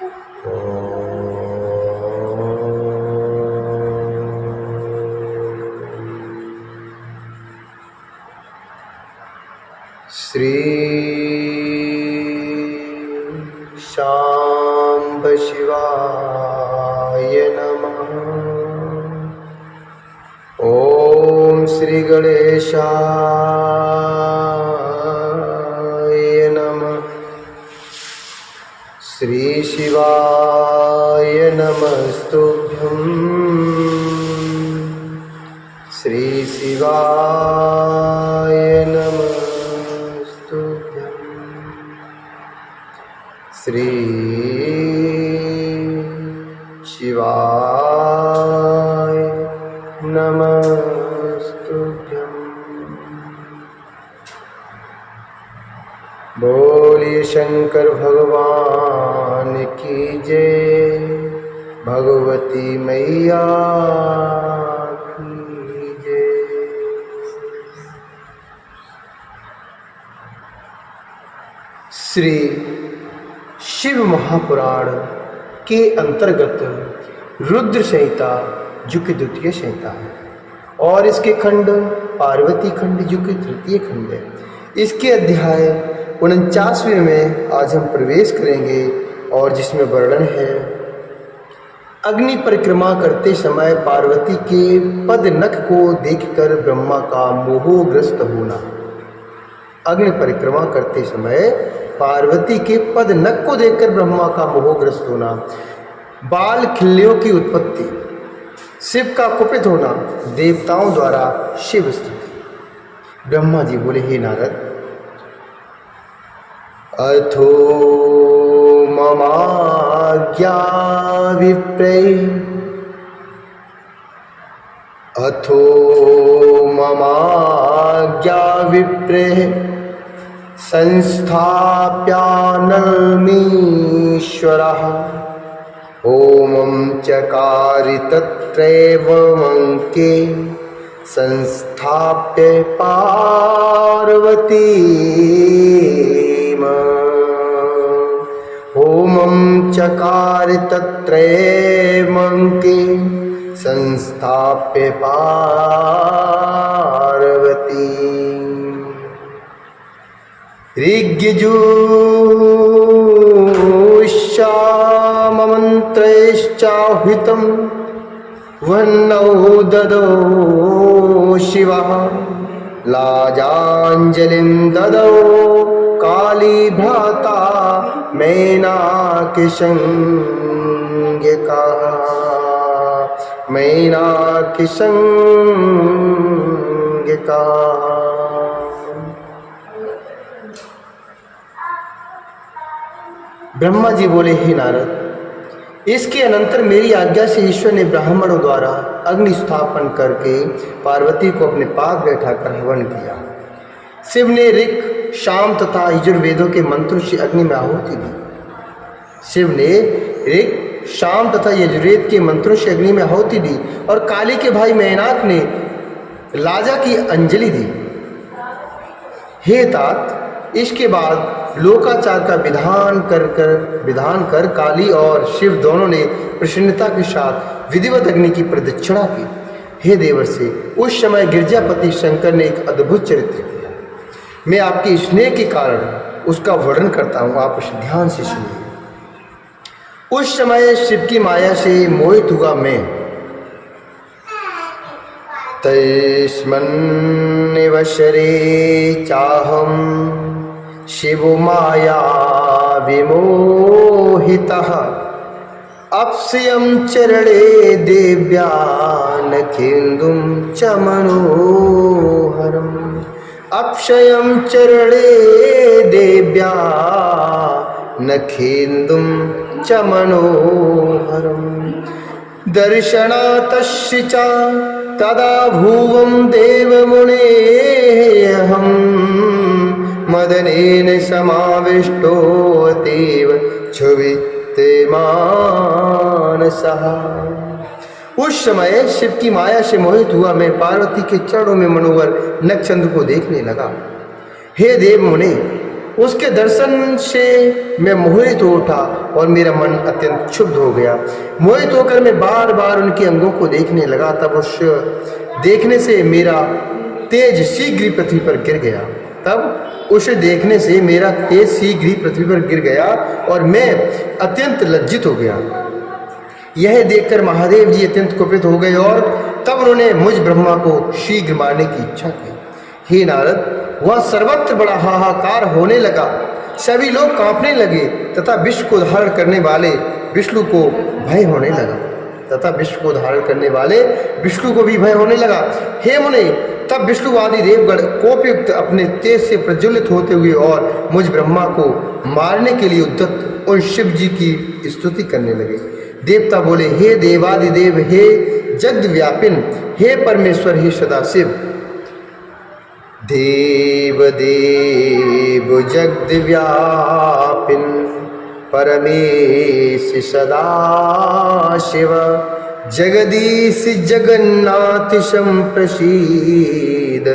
श्री शांब शिवाय नमः। ओम श्री गणेशाय नमः। श्री शिवाय नमस्तुभ्यं। श्री शिवाय नमस्तुभ्यं। श्री शिवाय नमस्तुभ्यं। बोलिए शंकर भगवान की जय, भगवती मैया की जय। श्री शिव महापुराण के अंतर्गत रुद्र संहिता जो कि द्वितीय संहिता है और इसके खंड पार्वती खंड जो कि तृतीय खंड है। इसके अध्याय 49वें में आज हम प्रवेश करेंगे और जिसमें वर्णन है अग्नि परिक्रमा करते समय पार्वती के पद नख को देखकर ब्रह्मा का मोहग्रस्त होना। अग्नि परिक्रमा करते समय पार्वती के पद नख को देखकर ब्रह्मा का मोहग्रस्त होना, बाल खिल्लियों की उत्पत्ति, शिव का कुपित होना, देवताओं द्वारा शिव स्तुति। ब्रह्मा जी बोले, हे नारद, अथो ममाज्ञा विप्रै, अथो ममाज्ञा विप्रे संस्थाप्यानमीश्वरः ओमं चकारि तत्रैवमङ्के संस्थाप्य पार्वतीम्। ओमं चकारि तत्रैवमङ्के संस्थाप्य पार्वतीम्। ऋग्यजुष्साममन्त्रैश्चाहुतं वह्नौ ददौ शिवः, लाजाञ्जलिं ददौ काली भ्राता मैनाकिशङ्गिकः, मैनाकिशङ्गिकः। ब्रह्मा जी बोले, हे नारद, इसके अनंतर मेरी आज्ञा से ईश्वर ने ब्राह्मणों द्वारा अग्नि स्थापन करके पार्वती को अपने पास बैठाकर हवन किया। शिव ने ऋक्, शाम तथा यजुर्वेदों के मंत्रों से अग्नि में आहुति दी। शिव ने ऋक्, शाम तथा यजुर्वेद के मंत्रों से अग्नि में आहुति दी और काली के भाई मैनाक ने लाजा की अंजलि दी। हे तात, इसके बाद लोकाचार का विधान कर काली और शिव दोनों ने प्रसन्नता के साथ विधिवत अग्नि की प्रदक्षिणा की। हे देवर्षि, उस समय गिरजापति शंकर ने एक अद्भुत चरित्र किया। मैं आपके स्नेह के कारण उसका वर्णन करता हूँ, आप उसे ध्यान से सुनिए। उस समय शिव की माया से मोहित हुआ मैं, तस्मिन्नेव शरे चाहम शिव माया विमोहितः, अपश्यं चरणे देव्या नखेन्दुं च मनोहरम्, अपश्यं चरणे देव्या नखेन्दुं च मनोहरम्। दर्शनातस्य च तदा भुवं देवमुनेऽहम्, मदनेन समाविष्टो अतीव क्षुभिते मानसः। उस समय शिव की माया से मोहित हुआ मैं पार्वती के चरणों में मनोहर नक्षत्र को देखने लगा। हे देव मुने, उसके दर्शन से मैं मोहित हो उठा और मेरा मन अत्यंत क्षुब्ध हो गया। मोहित होकर मैं बार बार उनके अंगों को देखने लगा। तब उस देखने से मेरा तेज शीघ्र ही पृथ्वी पर गिर गया। तब उसे देखने से मेरा तेज शीघ्र ही पृथ्वी पर गिर गया और मैं अत्यंत लज्जित हो गया। यह देखकर महादेव जी अत्यंत कुपित हो गए और तब उन्होंने मुझ ब्रह्मा को शीघ्र मारने की इच्छा की। हे नारद, वह सर्वत्र बड़ा हाहाकार होने लगा। सभी लोग कांपने लगे तथा विश्व को धारण करने वाले विष्णु को भय होने लगा विष्णु को भी भय होने लगा। हे मुने, तब विष्णु आदि देवगण कोपयुक्त अपने तेज से प्रज्वलित होते हुए और मुझ ब्रह्मा को मारने के लिए उद्यत उन शिव जी की स्तुति करने लगे। देवता बोले, हे देवादिदेव, हे जगद व्यापिन, हे परमेश्वर, हे सदाशिव। देव देव जगद व्यापिन परमेश सदाशिव, जगदीश जगन्नाथ संप्रसीद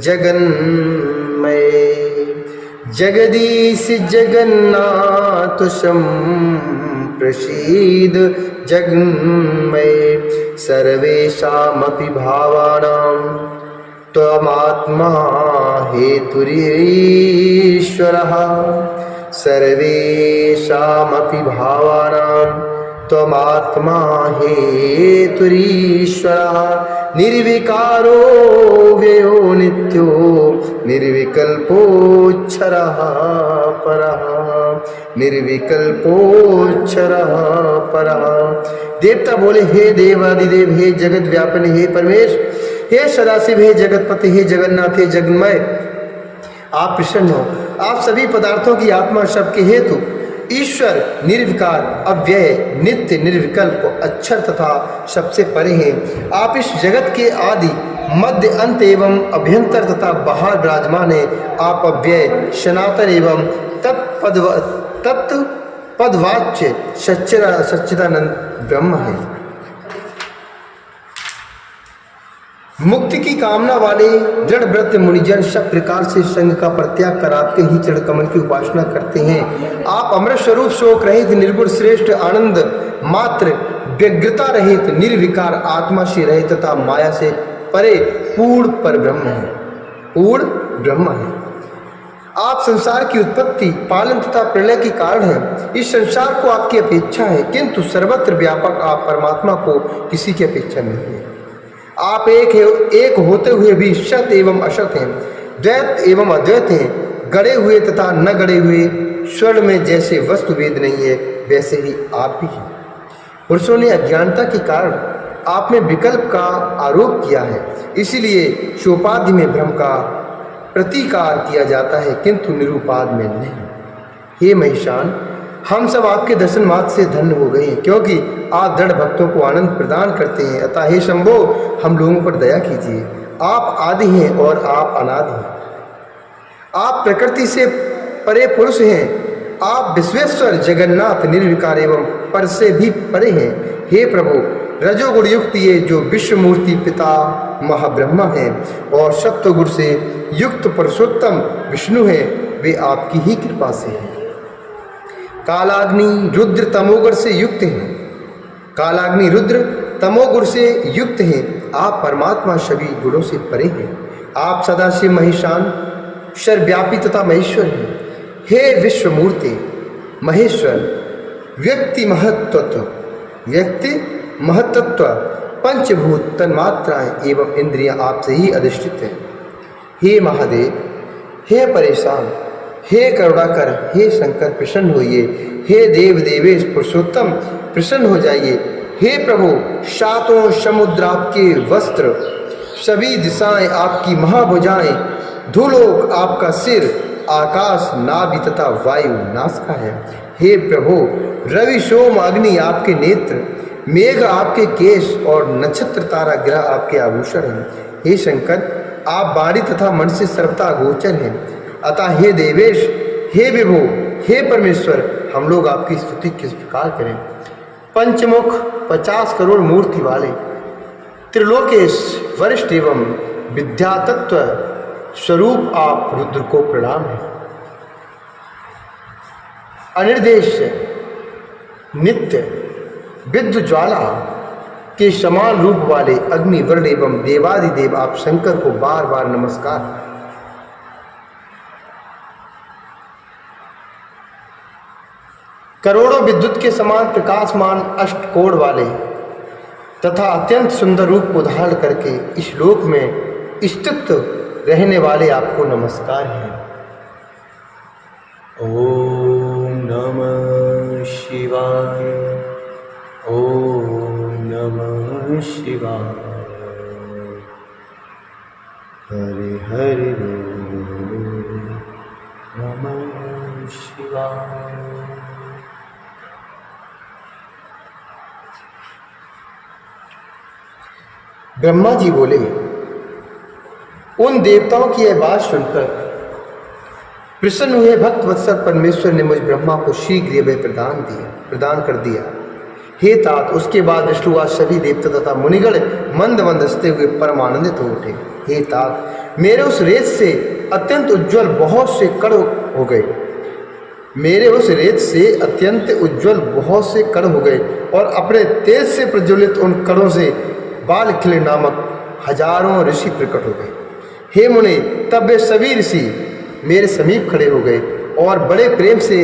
जगन्मय। जगदीश जगन्नाथ संप्रसीद जगन्मय। सर्वेषामपि भावानां त्वमात्मा हेतुरीश्वरः। सर्वेषामपि भावानां त्वमात्मा हेतुरीश्वरः। निर्विकारो व्ययो नित्यो निर्विकल्पोऽक्षरः परः। निर्विकल्पोऽक्षरः परः। देवता बोले, हे देवादिदेव, हे जगत व्यापन, हे परमेश, हे सदाशिव, हे जगतपति, हे जगन्नाथ, हे जगन्मय, आप प्रसन्न हो। आप सभी पदार्थों की आत्मा, सबके हेतु ईश्वर, निर्विकार, अव्यय, नित्य, निर्विकल्प, अक्षर तथा सबसे परे हैं। आप इस जगत के आदि, मध्य, अंत एवं अभ्यंतर तथा बाहर विराजमान हैं। आप अव्यय, सनातन एवं तत्पदवाच्य सच्चिदानंद ब्रह्म है। मुक्ति की कामना वाले दृढ़ व्रत मुनिजन सब प्रकार से संग का परित्याग कर आपके ही चरण कमल की उपासना करते हैं। आप अमृत स्वरूप, शोक रहित, निर्गुण, श्रेष्ठ, आनंद मात्र, व्यग्रता रहित, निर्विकार, आत्मा से रहित तथा माया से परे पूर्ण पर ब्रह्म है। पूर्ण ब्रह्म है। आप संसार की उत्पत्ति, पालन तथा प्रलय के कारण हैं। इस संसार को आपकी अपेक्षा है, किंतु सर्वत्र व्यापक आप परमात्मा को किसी की अपेक्षा नहीं है। आप एक होते हुए भी सत एवं असत हैं, द्वैत एवं अद्वैत हैं, गड़े हुए तथा न गड़े हुए। स्वर्ण में जैसे वस्तु भेद नहीं है, वैसे ही आप भी हैं। पुरुषों ने अज्ञानता के कारण आप में विकल्प का आरोप किया है, इसीलिए सोपाधि में भ्रम का प्रतिकार किया जाता है, किंतु निरूपाध में नहीं। हे महिषान, हम सब आपके दर्शन मात्र से धन्य हो गए हैं, क्योंकि आप दृढ़ भक्तों को आनंद प्रदान करते हैं। अतः हे शंभो, हम लोगों पर दया कीजिए। आप आदि हैं और आप अनादि हैं। आप प्रकृति से परे पुरुष हैं। आप विश्वेश्वर, जगन्नाथ, निर्विकार एवं पर से भी परे हैं। हे प्रभु, रजोगुण युक्त ये जो विश्व मूर्ति पिता महाब्रह्मा हैं और सत्वगुण से युक्त पुरुषोत्तम विष्णु हैं, वे आपकी ही कृपा से हैं। कालाग्नि रुद्र तमोगुण से युक्त हैं। कालाग्नि रुद्र तमोगुण से युक्त हैं। आप परमात्मा सभी गुणों से परे हैं। आप सदाशिव, महिषान, सर्वव्यापी तथा महेश्वर हैं। हे विश्वमूर्ति, महेश्वर, व्यक्ति महत्त्व, पंचभूत, तन्मात्राएं एवं इंद्रियां आपसे ही अधिष्ठित हैं। हे महादेव, हे परेशान, हे करुणाकर, हे शंकर, प्रसन्न होइए। हे देव देवेश पुरुषोत्तम, प्रसन्न हो जाइए। हे प्रभु, सातों समुद्र आपके वस्त्र, सभी दिशाएं आपकी महाभुजाएं, धूलोक आपका सिर, आकाश नाभि तथा वायु नास का है। हे प्रभु, रवि सोम अग्नि आपके नेत्र, मेघ आपके केश और नक्षत्र तारा ग्रह आपके आभूषण हैं। हे शंकर, आप वाणी तथा मन से सर्वथा गोचर हैं। अतः हे देवेश, हे विभो, हे परमेश्वर, हम लोग आपकी स्तुति किस प्रकार करें। पंचमुख 50 करोड़ मूर्ति वाले त्रिलोकेश वरिष्ठ एवं विद्यातत्व स्वरूप आप रुद्र को प्रणाम है। अनिर्देश नित्य विद्युत ज्वाला के समान रूप वाले अग्नि वर्ण एवं देवादिदेव आप शंकर को बार बार नमस्कार। करोड़ों विद्युत के समान प्रकाशमान अष्टकोण वाले तथा अत्यंत सुंदर रूप को धारण करके इस लोक में स्थित रहने वाले आपको नमस्कार है। ओम नमः शिवाय, ओम नमः शिवाय, हरे हरे नमः शिवाय। ब्रह्मा जी बोले, उन देवताओं की यह बात सुनकर प्रसन्न हुए भक्त वत्सल परमेश्वर ने मुझ ब्रह्मा को शीघ्र वह प्रदान कर दिया। हे तात, उसके बाद विष्णुवाद सभी देवता तथा मुनिगण मंद मंद हंसते हुए परमानंदित हो उठे। हे तात, मेरे उस रेत से अत्यंत उज्ज्वल बहुत से कण हो गए, मेरे उस रेत से अत्यंत उज्ज्वल बहुत से कण हो गए और अपने तेज से प्रज्वलित उन कणों से बालखिल नामक हजारों ऋषि प्रकट हो गए। हे मुनि, तब वे सभी ऋषि मेरे समीप खड़े हो गए और बड़े प्रेम से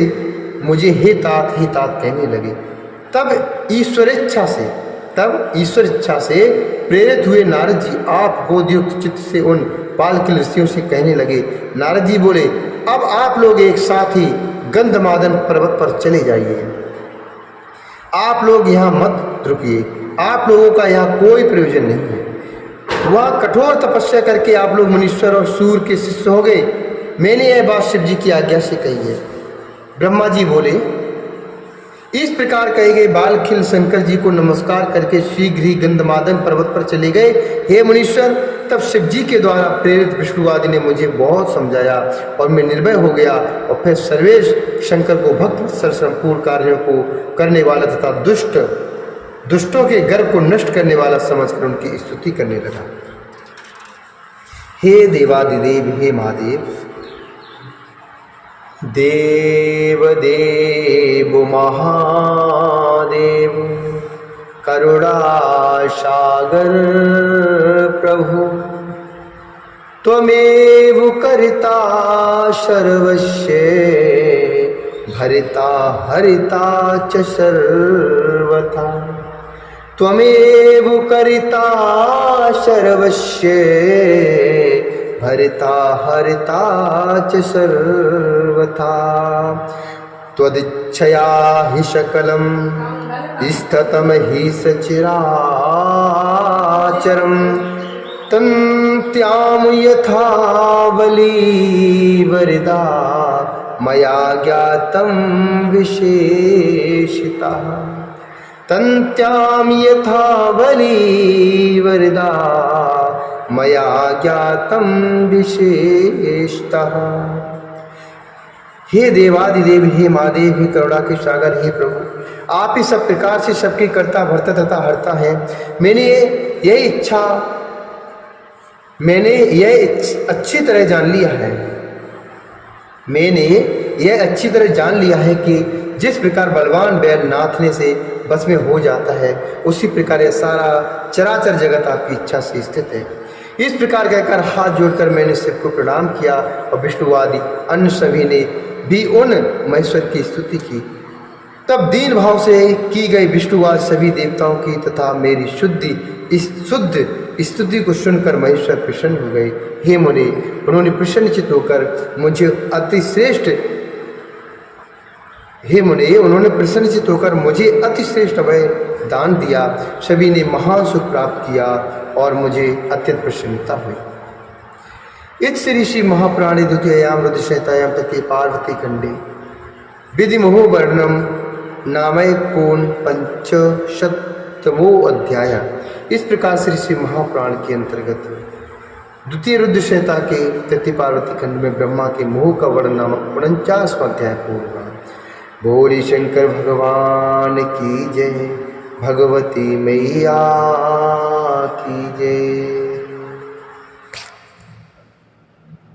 मुझे हे तात कहने लगे। तब ईश्वर इच्छा से प्रेरित हुए नारद जी आप गोदयुक्त चित्त से उन बालखिल ऋषियों से कहने लगे। नारद जी बोले, अब आप लोग एक साथ ही गंधमादन पर्वत पर चले जाइए। आप लोग यहाँ मत रुकिए, आप लोगों का यहाँ कोई प्रयोजन नहीं है। वह कठोर तपस्या करके आप लोग मुनीश्वर और सूर्य के शिष्य हो गए। मैंने यह बात शिव जी की आज्ञा से कही है। ब्रह्मा जी बोले, इस प्रकार कहे गए बालखिल शंकर जी को नमस्कार करके शीघ्र ही गंधमादन पर्वत पर चले गए। हे मुनीश्वर, तब शिव जी के द्वारा प्रेरित विष्णुवादी ने मुझे बहुत समझाया और मैं निर्भय हो गया और फिर सर्वेश शंकर को भक्त वत्सल संपूर्ण कार्यों को करने वाला तथा दुष्टों के गर्भ को नष्ट करने वाला समझकर उनकी स्तुति करने लगा। हे देवादिदेव, हे महादेव, देव देव महादेव, करुणा सागर प्रभु, त्वमेव कर्ता सर्वस्य, भरिता हरिता च सर्वथा, त्वमेव कर्ता सर्वस्य, भरिता हरिता च सर्वथा, त्वदिच्छया हि सकलं स्थितं हि सचराचरं, तन्त्यां यथा बलिवरदा मया ज्ञातं विशेषतः, तन्त्यां यथा बलिवरदा मया ज्ञातं विशेषतः। हे देवादिदेव, हे महादेव, हे करुणा के सागर, हे प्रभु, आप ही सब प्रकार से सबके कर्ता भर्ता तथा हर्ता हैं। मैंने यह अच्छी तरह जान लिया है कि जिस प्रकार बलवान बैल नाथने से बस में हो जाता है, उसी प्रकार यह सारा चराचर जगत आपकी इच्छा से स्थित है। इस प्रकार कहकर हाथ जोड़कर मैंने शिव को प्रणाम किया और विष्णुवादी अन्य सभी ने भी उन महेश्वर की स्तुति की। तब दीन भाव से की गई विष्णुवाद सभी देवताओं की तथा मेरी शुद्ध स्तुति को सुनकर महेश्वर प्रसन्न हो गए। हे मुनि, उन्होंने प्रसन्नचित होकर मुझे अतिश्रेष्ठ अभय दान दिया। सभी ने महान सुख प्राप्त किया और मुझे अत्यंत प्रसन्नता हुई। इत श्री श्री महापुराणे द्वितीयायां रुद्र संहितायां तथे पार्वती खंडे विधिमोह वर्णम नामैकोन पंचशतमो अध्याय। इस प्रकार श्री श्री महापुराण के अंतर्गत द्वितीय रुद्र संहिता के तृतीय पार्वती खंड में ब्रह्मा के मोह का वर्णन नामक 49वां अध्याय पूर्ण हुआ। बोली शंकर भगवान की जय, भगवती मैया की जय।